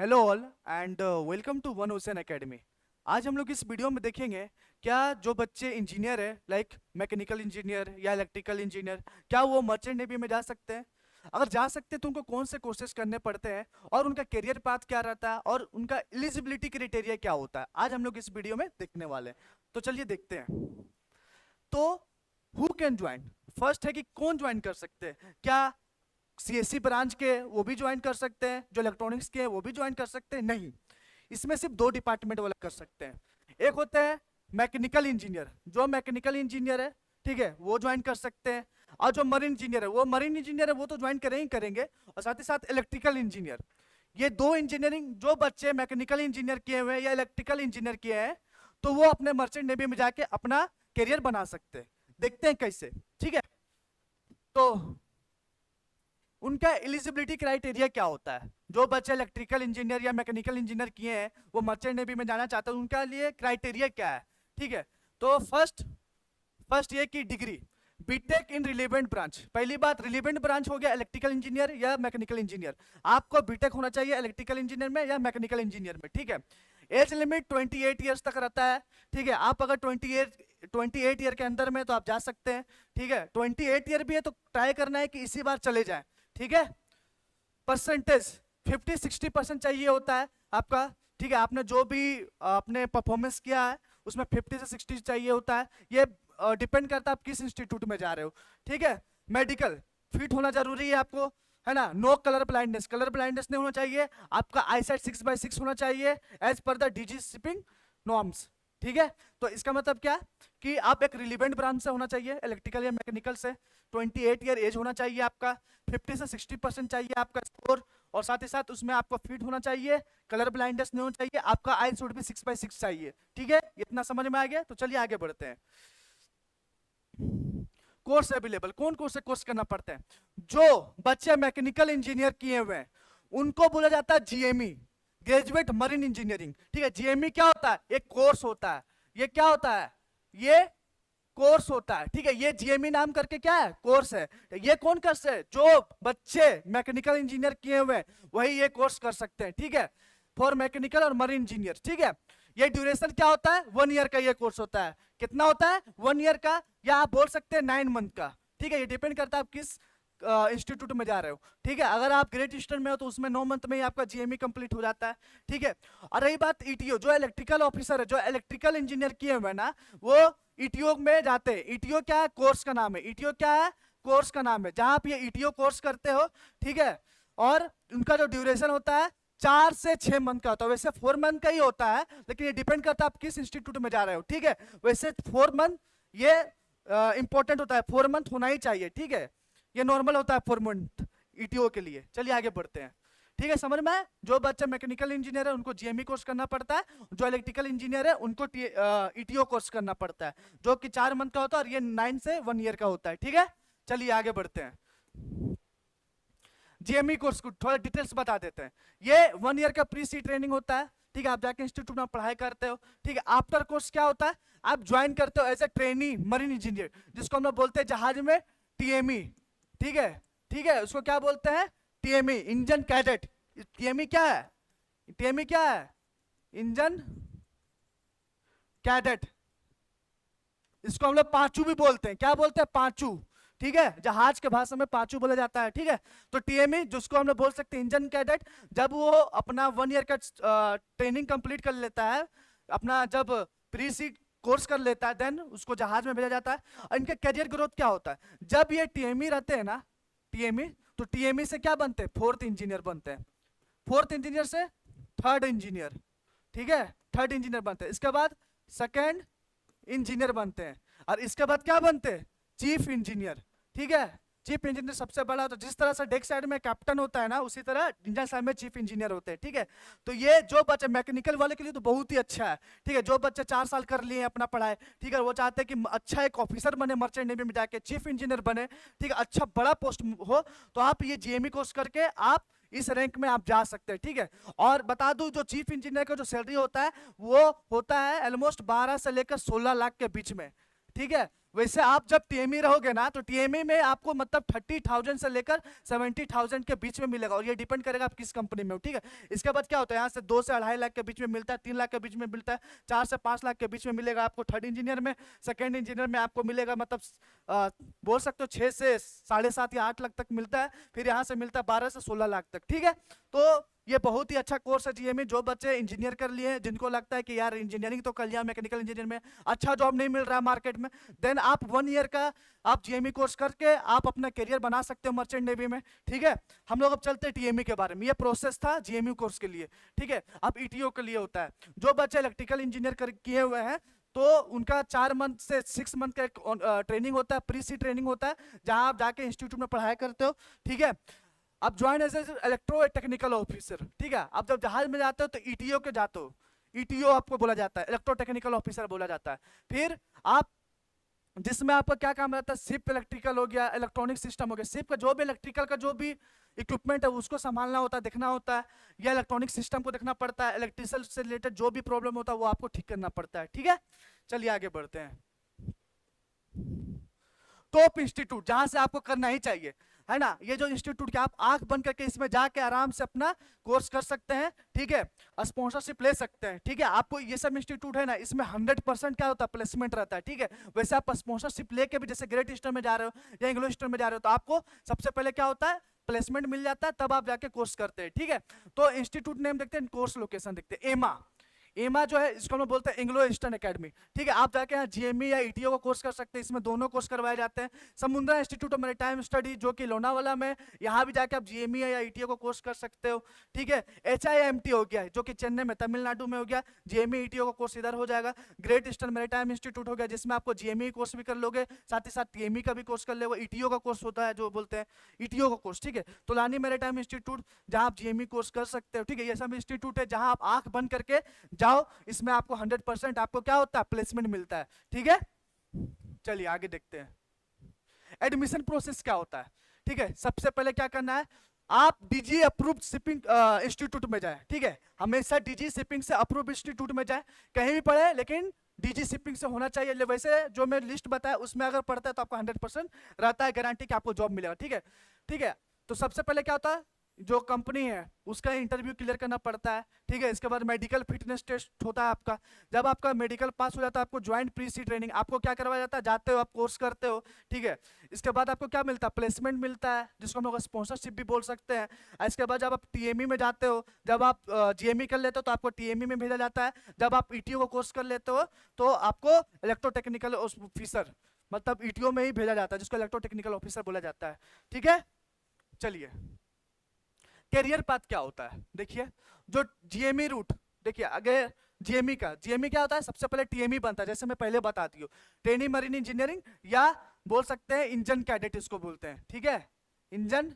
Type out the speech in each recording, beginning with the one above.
Hello all and welcome to one ocean academy. आज हम लोग इस वीडियो में देखेंगे क्या जो बच्चे इंजीनियर है लाइक मैकेनिकल इंजीनियर या इलेक्ट्रिकल इंजीनियर, क्या वो मर्चेंट नेवी में जा सकते हैं। अगर जा सकते हैं तो उनको कौन से कोर्सेज करने पड़ते हैं और उनका करियर पाथ क्या रहता है और उनका एलिजिबिलिटी क्राइटेरिया क्या होता है, आज हम लोग इस वीडियो में देखने वाले हैं। तो चलिए देखते हैं। तो हु कैन ज्वाइन, फर्स्ट है कि कौन ज्वाइन कर सकते हैं। क्या सीएससी ब्रांच के वो भी ज्वाइन कर सकते हैं, जो इलेक्ट्रॉनिक्स के हैं वो भी ज्वाइन कर सकते हैं? नहीं, इसमें सिर्फ दो डिपार्टमेंट वाले कर सकते हैं। एक होता है मैकेनिकल इंजीनियर, जो मैकेनिकल इंजीनियर है, ठीक है, वो ज्वाइन कर सकते हैं। और जो मरीन इंजीनियर है, वो मरीन इंजीनियर है, वो तो ज्वाइन करें ही करेंगे। और साथ ही साथ इलेक्ट्रिकल इंजीनियर, ये दो इंजीनियरिंग जो बच्चे मैकेनिकल इंजीनियर किए हुए हैं या इलेक्ट्रिकल इंजीनियर किए हैं, तो वो अपने मर्चेंट नेवी में जाके अपना करियर बना सकते हैं। देखते हैं कैसे, ठीक है। तो उनका एलिजिबिलिटी क्राइटेरिया क्या होता है। जो बच्चे इलेक्ट्रिकल इंजीनियर या मैकेनिकल इंजीनियर किए हैं, वो मर्चेंट नेवी में जाना चाहते हैं, उनका लिए क्राइटेरिया क्या है, ठीक है। तो फर्स्ट ये कि degree BTech in relevant branch. पहली बात, रिलेवेंट ब्रांच हो गया इलेक्ट्रिकल इंजीनियर या मैकेनिकल इंजीनियर। आपको बीटेक होना चाहिए इलेक्ट्रिकल इंजीनियर में या मैकेनिकल इंजीनियर में, ठीक है। एज लिमिट 28 ईयर्स तक रहता है, ठीक है। आप अगर 28 ईयर के अंदर में तो आप जा सकते हैं, ठीक है। 28 ईयर भी है तो ट्राई करना है कि इसी बार चले जाए, ठीक है। परसेंटेज 50-60% चाहिए होता है आपका, ठीक है। आपने जो भी आपने परफॉर्मेंस किया है उसमें 50 से 60 चाहिए होता है। ये डिपेंड करता है आप किस इंस्टीट्यूट में जा रहे हो, ठीक है। मेडिकल फिट होना जरूरी है आपको, है ना। No colour blindness, colour blindness नहीं होना चाहिए। आपका आईसाइट 6/6 होना चाहिए as per the DG shipping norms, ठीक है। तो इसका मतलब क्या कि आप एक रिलेवेंट ब्रांच से होना चाहिए, इलेक्ट्रिकल या मैकेनिकल से। 28 ईयर एज होना चाहिए आपका, 50 से 60% चाहिए आपका स्कोर, और साथ ही साथ उसमें आपको फिट होना चाहिए, कलर ब्लाइंडनेस नहीं होना चाहिए, आपका आई शुड भी 6/6 चाहिए, ठीक है। इतना समझ में आ गया। तो चलिए आगे बढ़ते हैं। कोर्स अवेलेबल, कौन कौन से कोर्स करना पड़ता है। जो बच्चे मैकेनिकल इंजीनियर किए हुए हैं उनको बोला जाता है जीएमई, ग्रेजुएट मरीन इंजीनियरिंग, ठीक है। जीएमई क्या होता है, एक कोर्स होता है। ये क्या होता है, ये कोर्स होता है, ठीक है। ये जीएमई नाम करके क्या है, कोर्स है। ये कौन कर सकते हैं, जो बच्चे मैकेनिकल इंजीनियर किए हुए हैं वही ये कोर्स कर सकते हैं, ठीक है। फॉर मैकेनिकल और मरीन इंजीनियर, ठीक है। ये ड्यूरेशन क्या होता है, 1 ईयर का ये कोर्स होता है। कितना होता है, 1 ईयर का, या आप बोल सकते हैं 9 मंथ का, ठीक है। ये डिपेंड करता है आप किस इंस्टीट्यूट में जा रहे हो, ठीक है। अगर आप ग्रेट ईस्टर्न में हो तो उसमें 9 मंथ में ही आपका जीएमई कंप्लीट हो जाता है, ठीक है। और रही बात ईटीओ, जो इलेक्ट्रिकल ऑफिसर है, जो इलेक्ट्रिकल इंजीनियर किए हुए ना, वो ईटीओ में जाते हैं। ईटीओ क्या है, कोर्स का नाम है। ईटीओ क्या है, कोर्स का नाम है। जहां आप ये ईटीओ कोर्स करते हो, ठीक है, और उनका जो ड्यूरेशन होता है 4 से 6 मंथ का होता है। वैसे 4 मंथ का ही होता है, लेकिन ये डिपेंड करता है आप किस इंस्टीट्यूट में जा रहे हो, ठीक है। वैसे 4 मंथ ये इंपॉर्टेंट होता है, 4 मंथ होना ही चाहिए, ठीक है। ये नॉर्मल होता है 4 मंथ ईटीओ के लिए। चलिए आगे बढ़ते हैं, ठीक है। समझ में आया? जो बच्चा मैकेनिकल इंजीनियर है उनको जीएमई कोर्स करना पड़ता है, जो इलेक्ट्रिकल इंजीनियर है उनको ईटीओ कोर्स करना पड़ता है, जो कि 4 मंथ का होता है, और ये 9 से 1 ईयर का होता है, ठीक है। चलिए आगे बढ़ते हैं। जीएमई कोर्स को थोड़ा डिटेल्स बता देते हैं। ये 1 ईयर का प्री सी ट्रेनिंग होता है, ठीक है। आप जाके इंस्टीट्यूट में पढ़ाई करते हो, ठीक है। आफ्टर कोर्स क्या होता है, आप ज्वाइन करते हो as a trainee marine engineer, जिसको हम लोग बोलते हैं जहाज में टीएमई, ठीक है, ठीक है। उसको क्या बोलते हैं, टीएमई, इंजन कैडेट। टीएमई क्या है, टीएमई क्या है, इंजन कैडेट। इसको हम लोग पांचू भी बोलते हैं। क्या बोलते हैं, पांचू, ठीक है। जहाज के भाषा में पांचू बोला जाता है, ठीक है। तो टीएमई, जिसको हम लोग बोल सकते हैं इंजन कैडेट, जब वो अपना 1 ईयर का ट्रेनिंग कंप्लीट कर लेता है, अपना जब प्री सी कोर्स कर लेता है, देन उसको जहाज में भेजा जाता है। और इनके करियर ग्रोथ क्या होता है, जब ये टीएमई रहते हैं ना, टीएमई, तो टीएमई से क्या बनते हैं, 4th इंजीनियर बनते हैं। 4th इंजीनियर से 3rd इंजीनियर, ठीक है, 3rd इंजीनियर बनते हैं। इसके बाद 2nd इंजीनियर बनते हैं, और इसके बाद क्या बनते हैं, चीफ इंजीनियर, ठीक है। चीफ इंजीनियर सबसे बड़ा होता है। जिस तरह से डेक साइड में कैप्टन होता है ना, उसी तरह इंजन साइड में चीफ इंजीनियर होते हैं, ठीक है। तो ये जो बच्चे मैकेनिकल वाले के लिए तो बहुत ही अच्छा है, ठीक है। जो बच्चे 4 साल कर लिए अपना पढ़ाई, ठीक है, वो चाहते हैं कि अच्छा एक ऑफिसर बने, मर्चेंट नेवी में जाके चीफ इंजीनियर बने, ठीक है, अच्छा बड़ा पोस्ट हो, तो आप ये जीएमई कोर्स करके आप इस रैंक में आप जा सकते हैं, ठीक है। और बता दूं, जो चीफ इंजीनियर का जो सैलरी होता है वो होता है ऑलमोस्ट 12 से लेकर 16 लाख के बीच में, ठीक है। वैसे आप जब टीएमई रहोगे ना तो टीएमई में आपको मतलब 30,000 से लेकर 70,000 के बीच में मिलेगा, और ये डिपेंड करेगा आप किस कंपनी में हो, ठीक है। इसके बाद क्या होता है, यहाँ से 2 से 2.5 लाख के बीच में मिलता है, 3 लाख के बीच में मिलता है, 4 से 5 लाख के बीच में मिलेगा आपको थर्ड इंजीनियर में। सेकेंड इंजीनियर में आपको मिलेगा मतलब बोल सकते हो 6 से 7.5 या 8 लाख तक मिलता है। फिर यहाँ से मिलता है 12 से 16 लाख तक, ठीक है। तो ये बहुत ही अच्छा कोर्स है जीएमई। जो बच्चे इंजीनियर कर लिए हैं, जिनको लगता है कि यार इंजीनियरिंग तो कर लिया, मैकेनिकल इंजीनियर में अच्छा जॉब नहीं मिल रहा है मार्केट में, देन आप 1 ईयर का आप जीएमई कोर्स करके आप अपना करियर बना सकते हो मर्चेंट नेवी में, ठीक है। हम लोग अब चलते हैं टीएमई के बारे में। ये प्रोसेस था जीएमई कोर्स के लिए, ठीक है। अब ईटीओ के लिए होता है। जो बच्चे इलेक्ट्रिकल इंजीनियर किए हुए हैं तो उनका 4 मंथ से 6 मंथ का एक ट्रेनिंग होता है, प्री सी ट्रेनिंग होता है, जहां आप जाके इंस्टीट्यूट में पढ़ाई करते हो, ठीक है। आप join as electro technical officer, ठीक है। आप जब जहाज में जाते हो तो ईटीओ के जाते हो, ईटीओ आपको बोला जाता है, इलेक्ट्रो टेक्निकल ऑफिसर बोला जाता है। फिर आप जिसमें आपका क्या काम रहता है, शिप इलेक्ट्रिकल हो गया, इलेक्ट्रॉनिक सिस्टम हो गया, शिप का जो भी इलेक्ट्रिकल का जो भी इक्विपमेंट है उसको संभालना होता है, देखना होता है, या इलेक्ट्रॉनिक सिस्टम को देखना पड़ता है, इलेक्ट्रिसिटी से रिलेटेड जो भी प्रॉब्लम होता है वो आपको ठीक करना पड़ता है, ठीक है। चलिए आगे बढ़ते हैं। टॉप इंस्टीट्यूट जहां से आपको करना ही चाहिए, है ना, ये जो इंस्टीट्यूट के आप आंख बंद करके इसमें जाके आराम से अपना कोर्स कर सकते हैं, ठीक है। स्पॉन्सरशिप ले सकते हैं, ठीक है। आपको ये सब इंस्टीट्यूट है ना, इसमें 100% क्या होता है, प्लेसमेंट रहता है, ठीक है। वैसे आप स्पॉन्सरशिप लेके भी जैसे ग्रेट ईस्टर्न में जा रहे हो या इंग्लो ईस्टर्न में जा रहे हो तो आपको सबसे पहले क्या होता है, प्लेसमेंट मिल जाता है, तब आप जाके कोर्स करते हैं, ठीक है। तो इंस्टीट्यूट नेम देखते हैं, कोर्स लोकेशन देखते हैं। एमा, एमा जो है इसको हम लोग बोलते हैं इंग्लो ईस्टर्न एकेडमी, ठीक है। आप जाके यहाँ जीएमई या ईटीओ का कोर्स कर सकते हैं, इसमें दोनों कोर्स करवाए जाते हैं। समुद्रा इंस्टीट्यूट ऑफ मैरीटाइम स्टडी जो कि लोनावाला में, यहाँ भी जाके आप जीएमई या ईटीओ का कोर्स कर सकते हो, ठीक है। एचआईएमटी हो गया जो कि चेन्नई में तमिलनाडु में हो गया, जीएमई ईटीओ का कोर्स इधर हो जाएगा। ग्रेट ईस्टर्न मैरीटाइम इंस्टीट्यूट हो गया जिसमें आपको जीएमई कोर्स भी कर लोगे, साथ ही साथ टीएमई का भी कोर्स कर लोगे। ईटीओ का कोर्स होता है जो बोलते हैं ईटीओ का कोर्स, ठीक है। तुलानी मैरीटाइम इंस्टीट्यूट जहाँ आप जीएमई कोर्स कर सकते हो, ठीक है। ये सब इंस्टीट्यूट है जहाँ आप आंख बंद करके जाओ, इसमें आपको 100% आपको क्या होता है, प्लेसमेंट मिलता है, ठीक है। चलिए आगे देखते हैं एडमिशन प्रोसेस क्या होता है, ठीक है। सबसे पहले क्या करना है, आप डीजी अप्रूव्ड शिपिंग इंस्टीट्यूट में जाएं, ठीक है। हमेशा डीजी शिपिंग से अप्रूव्ड इंस्टीट्यूट में जाएं, कहीं भी पढ़े लेकिन डीजी शिपिंग से होना चाहिए। वैसे जो मैं लिस्ट बताया उसमें अगर पढ़ता है तो आपको 100% रहता है गारंटी कि आपको जॉब मिलेगा, ठीक है, ठीक है। तो सबसे पहले क्या होता है, जो कंपनी है उसका इंटरव्यू क्लियर करना पड़ता है, ठीक है। इसके बाद मेडिकल फिटनेस टेस्ट होता है आपका। जब आपका मेडिकल पास हो जाता है आपको ज्वाइंट प्री सी ट्रेनिंग आपको क्या करवाया जाता है, जाते हो आप कोर्स करते हो, ठीक है। इसके बाद आपको क्या मिलता है, प्लेसमेंट मिलता है जिसको हम लोग स्पॉन्सरशिप भी बोल सकते हैं। इसके बाद जब आप टीएमई में जाते हो, जब आप जीएमई कर लेते हो तो आपको टीएमई में भेजा जाता है। जब आप ईटीओ का कोर्स कर लेते हो तो आपको इलेक्ट्रोटेक्निकल ऑफिसर मतलब ईटीओ में ही भेजा जाता है जिसको इलेक्ट्रोटेक्निकल ऑफिसर बोला जाता है, ठीक है। चलिए कैरियर पाथ क्या होता है, देखिए जो जीएमई रूट, देखिए अगर जीएमई क्या होता है, सबसे पहले टीएमई बनता है जैसे मैं पहले बताती हूँ, ट्रेनिंग मरीन इंजीनियरिंग या बोल सकते हैं इंजन कैडेट इसको बोलते हैं, ठीक है। इंजन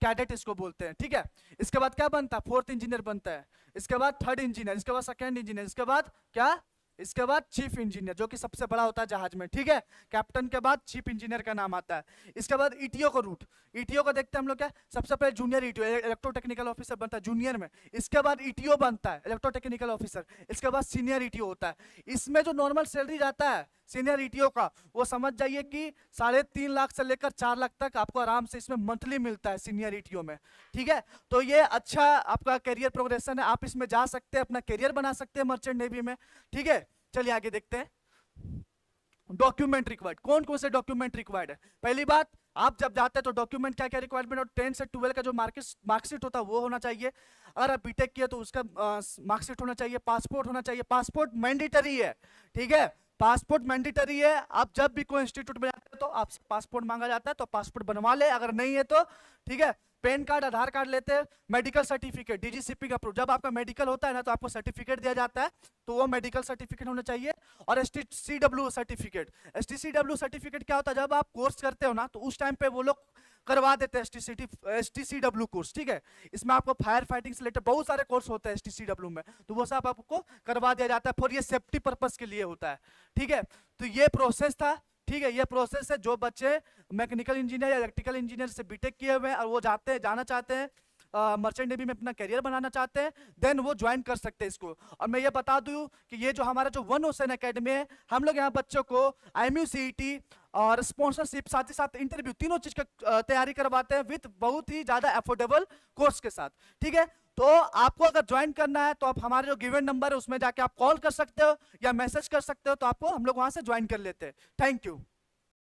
कैडेट इसको बोलते हैं, ठीक है। इसके बाद क्या बनता है, फोर्थ इंजीनियर बनता है। इसके बाद थर्ड इंजीनियर, इसके बाद सेकंड इंजीनियर, इसके बाद क्या, इसके बाद चीफ इंजीनियर जो कि सबसे बड़ा होता है जहाज में, ठीक है। कैप्टन के बाद चीफ इंजीनियर का नाम आता है। इसके बाद ईटीओ का रूट, ईटीओ को देखते हैं हम लोग क्या, सबसे पहले junior ETO electro technical officer बनता है जूनियर में। इसके बाद ईटीओ बनता है इलेक्ट्रो टेक्निकल ऑफिसर। इसके बाद सीनियर ईटीओ होता है। इसमें जो नॉर्मल सैलरी जाता है सीनियर ईटीओ का वो समझ जाइए कि 3.5 लाख से लेकर 4 लाख तक आपको आराम से इसमें मंथली मिलता है सीनियर ईटीओ में, ठीक है। तो ये अच्छा आपका करियर प्रोग्रेशन है, आप इसमें जा सकते हैं, अपना करियर बना सकते हैं मर्चेंट नेवी में, ठीक है। चलिए आगे देखते हैं डॉक्यूमेंट रिक्वायर्ड, कौन कौन से डॉक्यूमेंट रिक्वायर्ड है। पहली बात, आप जब जाते हैं तो डॉक्यूमेंट क्या क्या रिक्वायरमेंट, और 10 से 12 का जो मार्कशीट होता है वो होना चाहिए। अगर आप बीटेक किया तो उसका मार्कशीट होना चाहिए। पासपोर्ट होना चाहिए, पासपोर्ट मैंडेटरी है, ठीक है। पासपोर्ट मैंडेटरी है। आप जब भी कोई इंस्टीट्यूट में जाते हैं तो आपसे पासपोर्ट मांगा जाता है, तो पासपोर्ट बनवा ले, अगर नहीं है तो ठीक है। पैन कार्ड, आधार कार्ड लेते हैं। Medical certificate, DG shipping approve, जब आपका मेडिकल होता है ना तो आपको सर्टिफिकेट दिया जाता है, तो वो मेडिकल सर्टिफिकेट होना चाहिए। और एसटीसीडब्ल्यू सर्टिफिकेट, एसटीसीडब्ल्यू सर्टिफिकेट क्या होता है, जब आप कोर्स करते हो ना तो उस टाइम पे वो लोग करवा देते हैं एसटीसीडब्ल्यू कोर्स, ठीक है। इसमें आपको फायर फाइटिंग से रिलेटेड बहुत सारे कोर्स होते हैं एसटीसीडब्ल्यू में, तो वो सब आपको करवा दिया जाता है, फिर ये सेफ्टी पर्पस के लिए होता है, ठीक है। तो ये प्रोसेस था, ठीक है। ये प्रोसेस है जो बच्चे मैकेनिकल इंजीनियर या इलेक्ट्रिकल इंजीनियर से बीटेक किए हुए हैं और वो जाना चाहते हैं मर्चेंट नेवी में अपना करियर बनाना चाहते हैं, देन वो ज्वाइन कर सकते हैं इसको। और मैं ये बता दूं कि ये जो हमारा जो वन ओशन एकेडमी है, हम लोग यहाँ बच्चों को IMU-CET और स्पॉन्सरशिप, साथ ही साथ इंटरव्यू, तीनों चीज का तैयारी करवाते हैं विद बहुत ही ज्यादा अफोर्डेबल कोर्स के साथ। ठीक है, तो आपको अगर ज्वाइन करना है तो आप हमारे जो गिवन नंबर है उसमें जाके आप कॉल कर सकते हो या मैसेज कर सकते हो, तो आपको हम लोग वहां से ज्वाइन कर लेते हैं। Thank you.